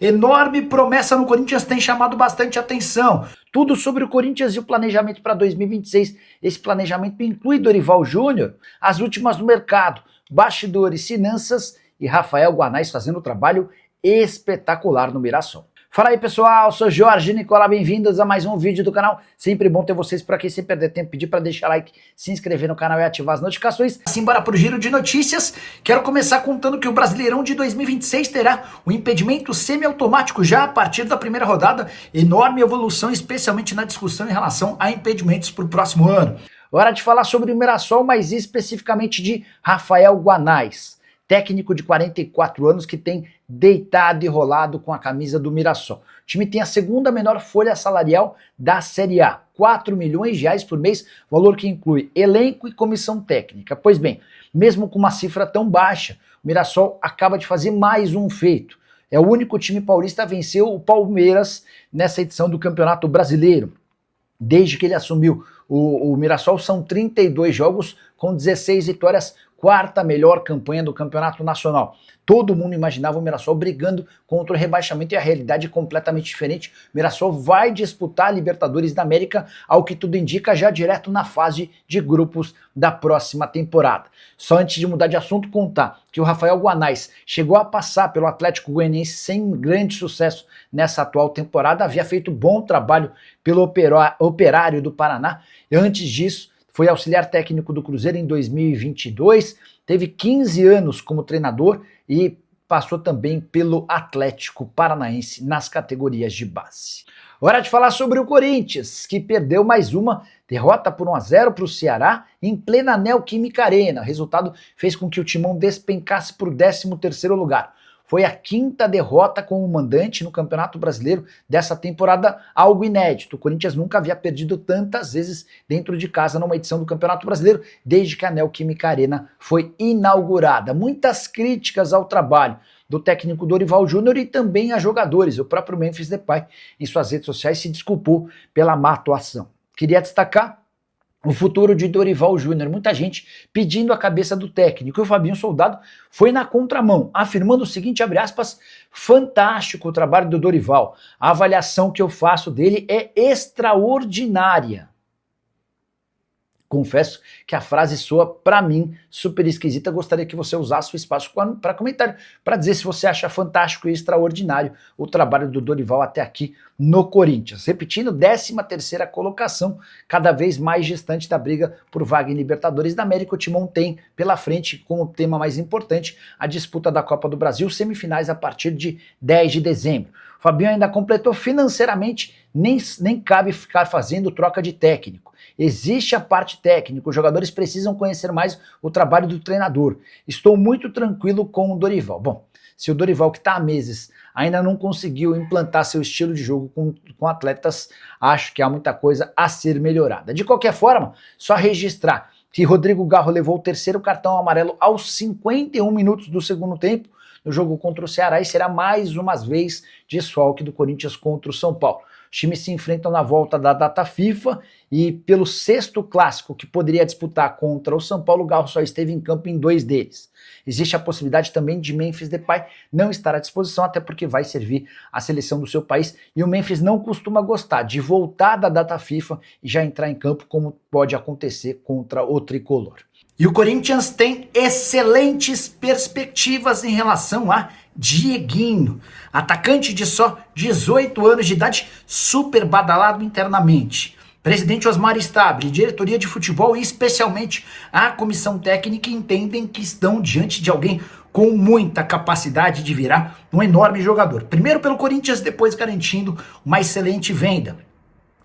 Enorme promessa no Corinthians tem chamado bastante atenção. Tudo sobre o Corinthians e o planejamento para 2026. Esse planejamento inclui Dorival Júnior, as últimas no mercado, bastidores, finanças e Rafael Guanais fazendo um trabalho espetacular no Mirassol. Fala aí pessoal, sou Jorge Nicola, bem-vindos a mais um vídeo do canal. Sempre bom ter vocês por aqui, sem perder tempo, pedir para deixar like, se inscrever no canal e ativar as notificações. Assim, bora pro giro de notícias. Quero começar contando que o Brasileirão de 2026 terá o impedimento semiautomático já a partir da primeira rodada. Enorme evolução, especialmente na discussão em relação a impedimentos para o próximo ano. Hora de falar sobre o Mirassol, mas especificamente de Rafael Guanais, técnico de 44 anos que tem deitado e rolado com a camisa do Mirassol. O time tem a segunda menor folha salarial da Série A, 4 milhões de reais por mês, valor que inclui elenco e comissão técnica. Pois bem, mesmo com uma cifra tão baixa, o Mirassol acaba de fazer mais um feito. É o único time paulista a vencer o Palmeiras nessa edição do Campeonato Brasileiro. Desde que ele assumiu o Mirassol, são 32 jogos com 16 vitórias, quarta melhor campanha do Campeonato Nacional. Todo mundo imaginava o Mirassol brigando contra o rebaixamento e a realidade é completamente diferente. O Mirassol vai disputar a Libertadores da América, ao que tudo indica, já direto na fase de grupos da próxima temporada. Só antes de mudar de assunto, contar que o Rafael Guanais chegou a passar pelo Atlético Goianiense sem grande sucesso nessa atual temporada, havia feito bom trabalho pelo Operário do Paraná, e antes disso foi auxiliar técnico do Cruzeiro em 2022, teve 15 anos como treinador e passou também pelo Atlético Paranaense nas categorias de base. Hora de falar sobre o Corinthians, que perdeu mais uma derrota por 1-0 para o Ceará em plena Neoquímica Arena. O resultado fez com que o Timão despencasse para o 13º lugar. Foi a quinta derrota com o mandante no Campeonato Brasileiro dessa temporada, algo inédito. O Corinthians nunca havia perdido tantas vezes dentro de casa numa edição do Campeonato Brasileiro, desde que a Neoquímica Arena foi inaugurada. Muitas críticas ao trabalho do técnico Dorival Júnior e também a jogadores. O próprio Memphis Depay, em suas redes sociais, se desculpou pela má atuação. Queria destacar o futuro de Dorival Júnior, muita gente pedindo a cabeça do técnico, e o Fabinho Soldado foi na contramão, afirmando o seguinte, abre aspas, fantástico o trabalho do Dorival, a avaliação que eu faço dele é extraordinária. Confesso que a frase soa, para mim, super esquisita. Gostaria que você usasse o espaço para comentário, para dizer se você acha fantástico e extraordinário o trabalho do Dorival até aqui no Corinthians. Repetindo, 13ª colocação, cada vez mais distante da briga por vaga em Libertadores da América. O Timão tem pela frente, como tema mais importante, a disputa da Copa do Brasil, semifinais a partir de 10 de dezembro. O Fabinho ainda completou financeiramente, nem cabe ficar fazendo troca de técnico. Existe a parte técnica, os jogadores precisam conhecer mais o trabalho do treinador. Estou muito tranquilo com o Dorival. Bom, se o Dorival, que está há meses, ainda não conseguiu implantar seu estilo de jogo com atletas, acho que há muita coisa a ser melhorada. De qualquer forma, só registrar que Rodrigo Garro levou o 3º cartão amarelo aos 51 minutos do segundo tempo no jogo contra o Ceará e será mais uma vez desfalque do Corinthians contra o São Paulo. Os times se enfrentam na volta da data FIFA e pelo 6º clássico que poderia disputar contra o São Paulo, o Garro só esteve em campo em 2 deles. Existe a possibilidade também de Memphis Depay não estar à disposição, até porque vai servir a seleção do seu país e o Memphis não costuma gostar de voltar da data FIFA e já entrar em campo, como pode acontecer contra o Tricolor. E o Corinthians tem excelentes perspectivas em relação a Dieguinho, atacante de só 18 anos de idade, super badalado internamente. Presidente Osmar Stabile, diretoria de futebol e especialmente a comissão técnica entendem que estão diante de alguém com muita capacidade de virar um enorme jogador. Primeiro pelo Corinthians, depois garantindo uma excelente venda.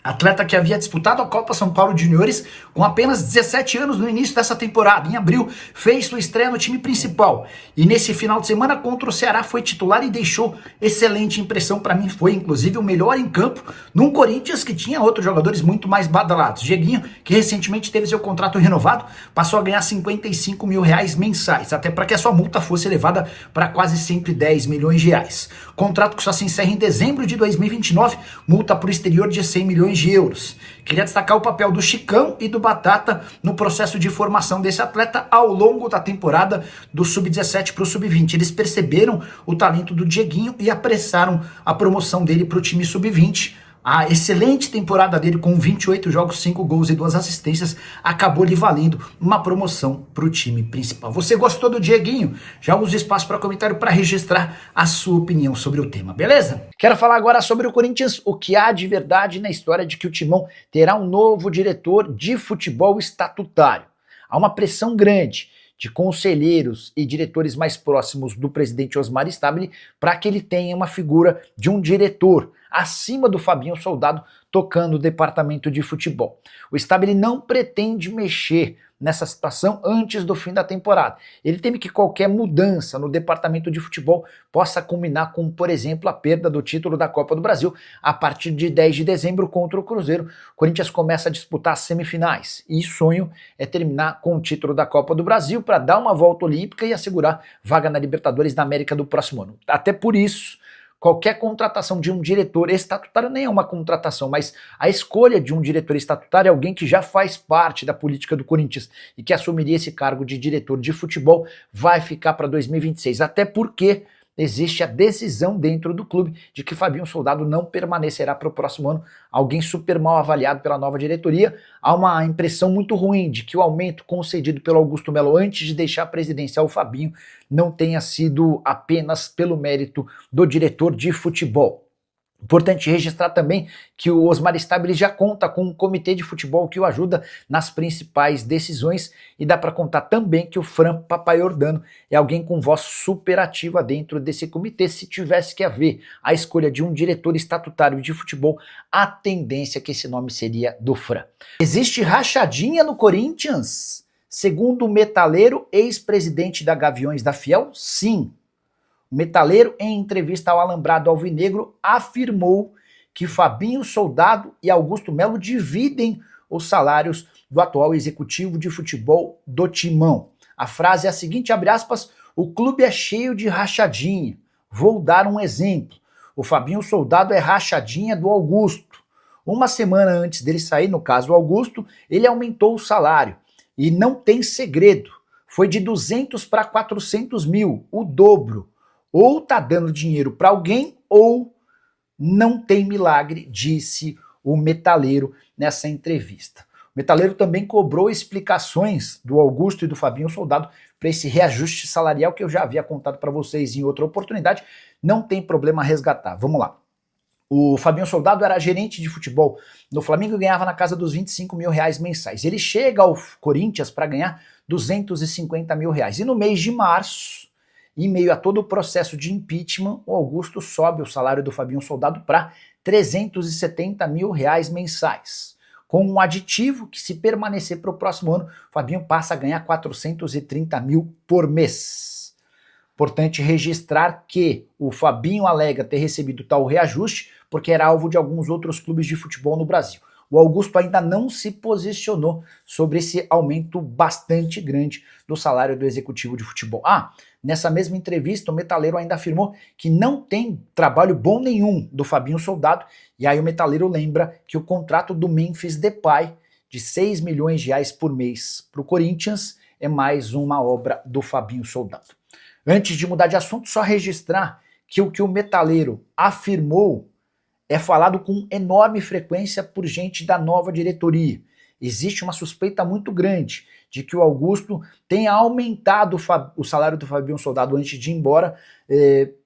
Atleta que havia disputado a Copa São Paulo de Juniores com apenas 17 anos no início dessa temporada. Em abril, fez sua estreia no time principal. E nesse final de semana contra o Ceará foi titular e deixou excelente impressão. Para mim foi inclusive o melhor em campo num Corinthians que tinha outros jogadores muito mais badalados. Dieguinho, que recentemente teve seu contrato renovado, passou a ganhar 55 mil reais mensais, até para que a sua multa fosse elevada para quase 110 milhões de reais. Contrato que só se encerra em dezembro de 2029, multa para o exterior de 100 milhões milhões de euros. Queria destacar o papel do Chicão e do Batata no processo de formação desse atleta ao longo da temporada do Sub-17 para o Sub-20. Eles perceberam o talento do Dieguinho e apressaram a promoção dele para o time Sub-20. A excelente temporada dele com 28 jogos, 5 gols e 2 assistências acabou lhe valendo uma promoção para o time principal. Você gostou do Dieguinho? Já usa espaço para comentário para registrar a sua opinião sobre o tema, beleza? Quero falar agora sobre o Corinthians, o que há de verdade na história de que o Timão terá um novo diretor de futebol estatutário. Há uma pressão grande de conselheiros e diretores mais próximos do presidente Osmar Stabile para que ele tenha uma figura de um diretor acima do Fabinho Soldado tocando o departamento de futebol. O Stabile não pretende mexer nessa situação antes do fim da temporada. Ele teme que qualquer mudança no departamento de futebol possa culminar com, por exemplo, a perda do título da Copa do Brasil a partir de 10 de dezembro contra o Cruzeiro. O Corinthians começa a disputar as semifinais e sonho é terminar com o título da Copa do Brasil para dar uma volta olímpica e assegurar vaga na Libertadores da América do próximo ano. Até por isso, qualquer contratação de um diretor estatutário nem é uma contratação, mas a escolha de um diretor estatutário é alguém que já faz parte da política do Corinthians e que assumiria esse cargo de diretor de futebol vai ficar para 2026, até porque existe a decisão dentro do clube de que Fabinho Soldado não permanecerá para o próximo ano, alguém super mal avaliado pela nova diretoria. Há uma impressão muito ruim de que o aumento concedido pelo Augusto Melo antes de deixar a presidência ao Fabinho não tenha sido apenas pelo mérito do diretor de futebol. Importante registrar também que o Osmar Stabile já conta com um comitê de futebol que o ajuda nas principais decisões e dá para contar também que o Fran Papaiordano é alguém com voz super ativa dentro desse comitê. Se tivesse que haver a escolha de um diretor estatutário de futebol, a tendência é que esse nome seria do Fran. Existe rachadinha no Corinthians? Segundo o metaleiro, ex-presidente da Gaviões da Fiel, sim. O metaleiro, em entrevista ao Alambrado Alvinegro, afirmou que Fabinho Soldado e Augusto Melo dividem os salários do atual executivo de futebol do Timão. A frase é a seguinte, abre aspas, o clube é cheio de rachadinha. Vou dar um exemplo. O Fabinho Soldado é rachadinha do Augusto. Uma semana antes dele sair, no caso o Augusto, ele aumentou o salário. E não tem segredo. Foi de 200 para 400 mil, o dobro. Ou tá dando dinheiro para alguém ou não tem milagre, disse o metaleiro nessa entrevista. O metaleiro também cobrou explicações do Augusto e do Fabinho Soldado para esse reajuste salarial que eu já havia contado para vocês em outra oportunidade. Não tem problema resgatar. Vamos lá. O Fabinho Soldado era gerente de futebol no Flamengo e ganhava na casa dos 25 mil reais mensais. Ele chega ao Corinthians para ganhar 250 mil reais. E no mês de março, em meio a todo o processo de impeachment, o Augusto sobe o salário do Fabinho Soldado para 370 mil reais mensais. Com um aditivo que, se permanecer para o próximo ano, o Fabinho passa a ganhar 430 mil por mês. Importante registrar que o Fabinho alega ter recebido tal reajuste porque era alvo de alguns outros clubes de futebol no Brasil. O Augusto ainda não se posicionou sobre esse aumento bastante grande do salário do executivo de futebol. Nessa mesma entrevista, o metaleiro ainda afirmou que não tem trabalho bom nenhum do Fabinho Soldado, e aí o metaleiro lembra que o contrato do Memphis Depay, de 6 milhões de reais por mês para o Corinthians, é mais uma obra do Fabinho Soldado. Antes de mudar de assunto, só registrar que o metaleiro afirmou é falado com enorme frequência por gente da nova diretoria. Existe uma suspeita muito grande de que o Augusto tenha aumentado o salário do Fabinho Soldado antes de ir embora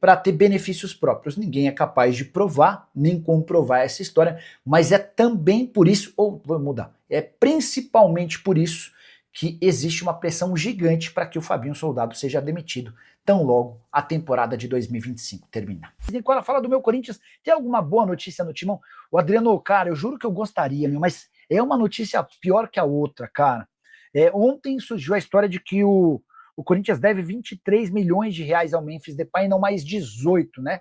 para ter benefícios próprios. Ninguém é capaz de provar nem comprovar essa história, mas é também por isso, ou vou mudar, é principalmente por isso que existe uma pressão gigante para que o Fabinho Soldado seja demitido tão logo a temporada de 2025 terminar. Quando ela fala do meu Corinthians, tem alguma boa notícia no Timão? O Adriano, cara, eu juro que eu gostaria, mas é uma notícia pior que a outra, cara. Ontem surgiu a história de que o Corinthians deve 23 milhões de reais ao Memphis Depay e não mais 18, né?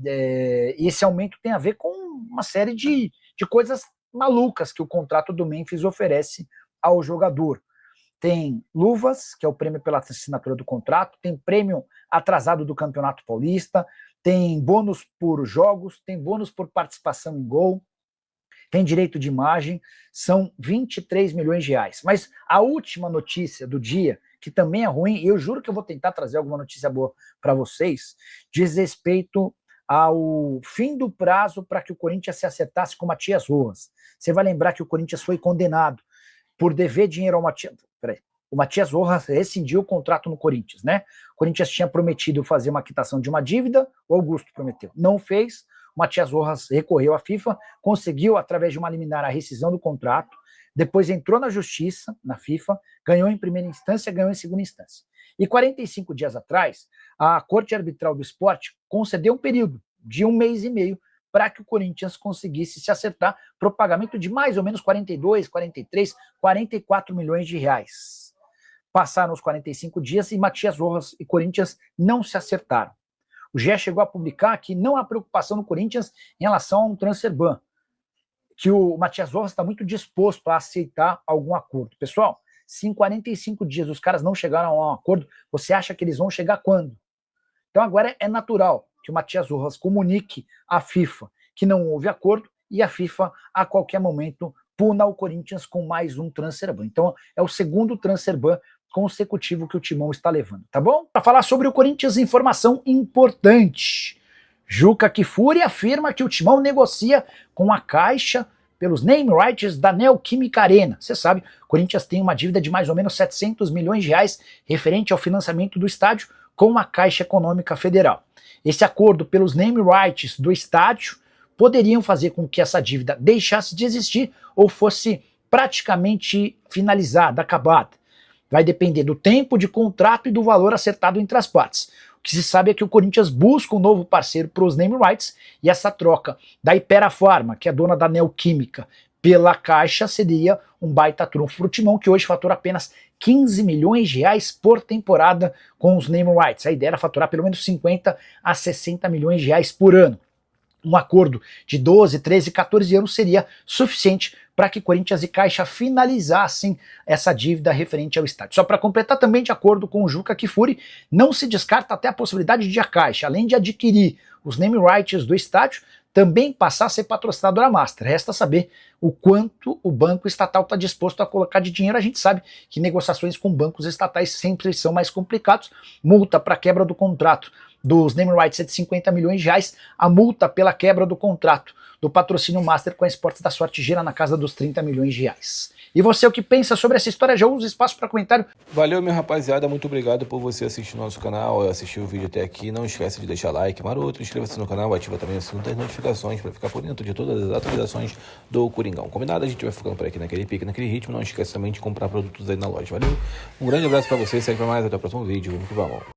E esse aumento tem a ver com uma série de coisas malucas que o contrato do Memphis oferece ao jogador. Tem luvas, que é o prêmio pela assinatura do contrato, tem prêmio atrasado do Campeonato Paulista, tem bônus por jogos, tem bônus por participação em gol, tem direito de imagem, são 23 milhões de reais. Mas a última notícia do dia, que também é ruim, e eu juro que eu vou tentar trazer alguma notícia boa para vocês, diz respeito ao fim do prazo para que o Corinthians se acertasse com o Matias Rojas. Você vai lembrar que o Corinthians foi condenado por dever dinheiro ao Matias... Peraí. O Matias Rojas rescindiu o contrato no Corinthians, né? O Corinthians tinha prometido fazer uma quitação de uma dívida, o Augusto prometeu. Não fez, o Matias Rojas recorreu à FIFA, conseguiu, através de uma liminar, a rescisão do contrato, depois entrou na justiça, na FIFA, ganhou em primeira instância, ganhou em segunda instância. E 45 dias atrás, a Corte Arbitral do Esporte concedeu um período de 1 mês e meio para que o Corinthians conseguisse se acertar para o pagamento de mais ou menos 42, 43, 44 milhões de reais. Passaram os 45 dias e Matias Rojas e Corinthians não se acertaram. O GE chegou a publicar que não há preocupação no Corinthians em relação a um transfer ban, que o Matias Rojas está muito disposto a aceitar algum acordo. Pessoal, se em 45 dias os caras não chegaram a um acordo, você acha que eles vão chegar quando? Então agora é natural que o Matias Rojas comunique à FIFA que não houve acordo e a FIFA, a qualquer momento, puna o Corinthians com mais um transfer ban. Então é o segundo transfer ban consecutivo que o Timão está levando, tá bom? Para falar sobre o Corinthians, informação importante. Juca Kfouri afirma que o Timão negocia com a Caixa pelos name rights da Neoquímica Arena. Você sabe, o Corinthians tem uma dívida de mais ou menos 700 milhões de reais referente ao financiamento do estádio com a Caixa Econômica Federal. Esse acordo pelos name rights do estádio poderiam fazer com que essa dívida deixasse de existir ou fosse praticamente finalizada, acabada. Vai depender do tempo de contrato e do valor acertado entre as partes. O que se sabe é que o Corinthians busca um novo parceiro para os name rights e essa troca da Hypera Pharma, que é dona da Neoquímica, pela Caixa seria um baita trunfo para o Timão, que hoje fatura apenas 15 milhões de reais por temporada com os name rights. A ideia era faturar pelo menos 50 a 60 milhões de reais por ano. Um acordo de 12, 13, 14 anos seria suficiente para que Corinthians e Caixa finalizassem essa dívida referente ao estádio. Só para completar, também de acordo com o Juca Kfouri, não se descarta até a possibilidade de a Caixa, além de adquirir os name rights do estádio, também passar a ser patrocinadora master. Resta saber o quanto o banco estatal está disposto a colocar de dinheiro. A gente sabe que negociações com bancos estatais sempre são mais complicados. Multa para quebra do contrato dos name rights é de 50 milhões de reais. A multa pela quebra do contrato do patrocínio master com a Esportes da Sorte gira na casa dos 30 milhões de reais. E você, o que pensa sobre essa história? Já usa espaço para comentário. Valeu, minha rapaziada, muito obrigado por você assistir nosso canal, assistir o vídeo até aqui. Não esquece de deixar like, maroto, inscreva-se no canal, ativa também o sininho das notificações para ficar por dentro de todas as atualizações do Coringão. Combinado? A gente vai ficando por aqui naquele pique, naquele ritmo. Não esquece também de comprar produtos aí na loja. Valeu, um grande abraço para você, segue para mais, até o próximo vídeo. Vamos que vamos.